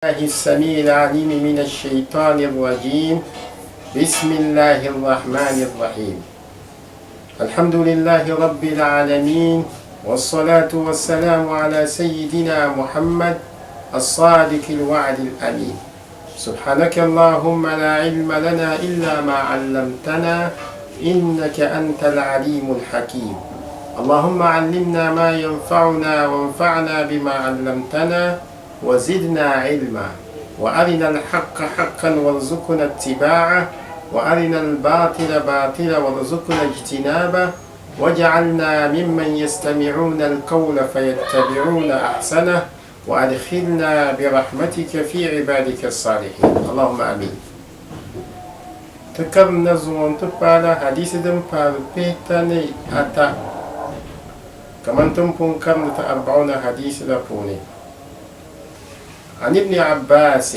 الله السميع العليم من الشيطان الرجيم. بسم الله الرحمن الرحيم. الحمد لله رب العالمين، والصلاة والسلام على سيدنا محمد الصادق الوعد الأمين. سبحانك اللهم لا علم لنا إلا ما علمتنا إنك أنت العليم الحكيم. اللهم علمنا ما ينفعنا وانفعنا بما علمتنا وزدنا علما، وأرنا الحق حقا وارزقنا اتباعه، وأرنا الباطل باطلا وارزقنا اجتنابه، واجعلنا ممن يستمعون القول فيتبعون أحسنه، وأدخلنا برحمتك في عبادك الصالحين. اللهم آمين. تكرم نزوم تبالا حديث دم باربيتاني أتا كمان تنبون كرم 40 حديث لبوني عن ابن عباس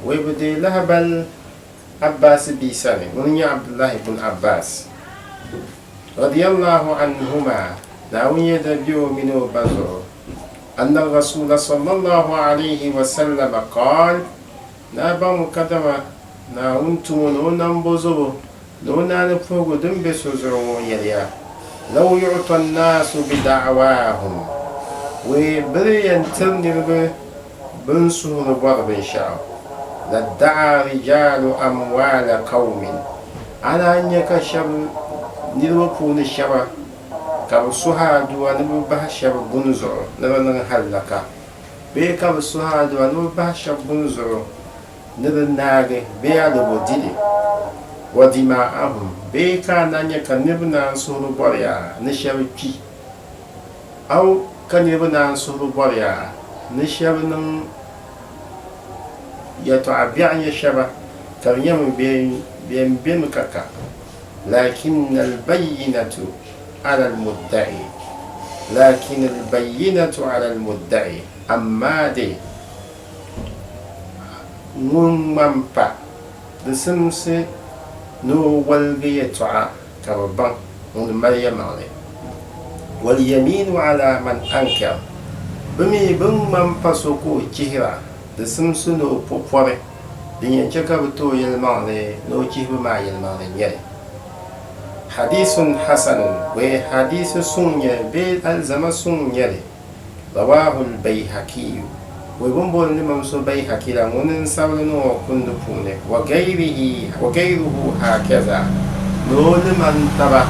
ويبدي لهبل عباس بيساني من عبد الله بن عباس رضي الله عنهما ناوي يدبيو منو بزر أن الرسول صلى الله عليه وسلم قال نابا مقدمة ناونتم نونم بزر نونا نفوق دم بسوزرون يليا لو يعطى الناس بدعواهم وبريان ترنر بنسون ورب شعب لدعا رجال أموال قوم أنا أن يكشف نلوكون الشبا كبسوها دوا نبوبها شب بنزر نرن هلكا بيكا بسوها دوا نبوبها شب بنزر نرن ناغي بيالو ديلي ودماءهم بيكا نانيكا نبنا سورو بوريا نشب بي أو كنبنا سورو بوريا نشب نن يتعبع يشبه كريم بين كاكا، لكن البينة على المدعي، لكن البينة على المدعي أما دي نممبا دسمس نو والغي يتعا كربان ونمريم عليه، واليمين على من أنكر بمي بمم فسوكو جهرا دسمسو نو بوبوري دين ينشكا بتو يلماني نو جهر ما يلماني نيري. حديث حسن وحديث سنية بيت الزم سنية رواه البيهقي وبنبول لممسو بيهقي لمن سولنو كندفونه وغيره هكذا نول من تبع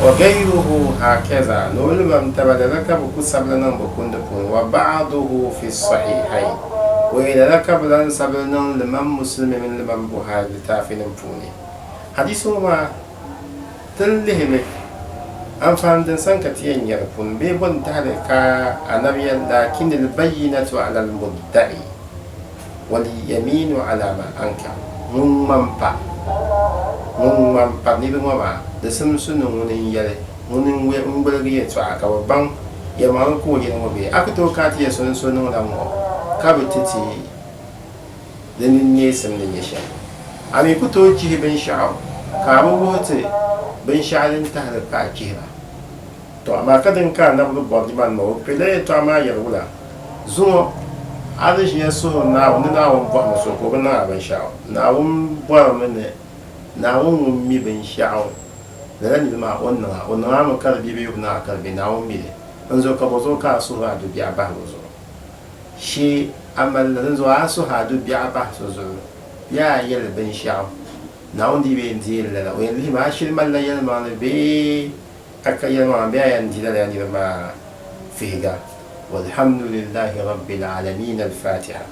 وغيره هكذا نول من تبع لركب كسبلنا بكندفون وبعضه في الصحيحين وإذا ركب لن سبلنا لمن مسلم من لمن بخاري تافين فوني حديث ما تلهمك أنفان دنسان كتير يرفون بيبون تهلك النبي لكن البينة على المدعي واليمين على ما أنكر مممبا نبما دسمسون ونين يلي ونين ويمبلغي يتوعك وبان يمانكو ينوبي أكتو كاتي سنسون ونمو كابتتي لنين يسم لنيشا أمي كتو جيه بن شعب كابو بوتي بن شعلين تهل باكيرا تو ما كدن كان نبض بودمان مو بلا تو ما يرولا زوم عادش يسو ناو بو مسوكو بنا بن شعو ناو بو من ناو مي بن شعو لاني ما قلنا ما كربي بيبنا كربي ناو مي انزو كبوزو كاسو هادو بيا باهوزو شي عمل نزو اسو هادو بيا باهوزو يا يل بن شعو ناون دي بين زيل لا وين لي ما شيل مال يل ما بي اكا يل ما بي عندي لا يعني ما فيها. والحمد لله رب العالمين. الفاتحة.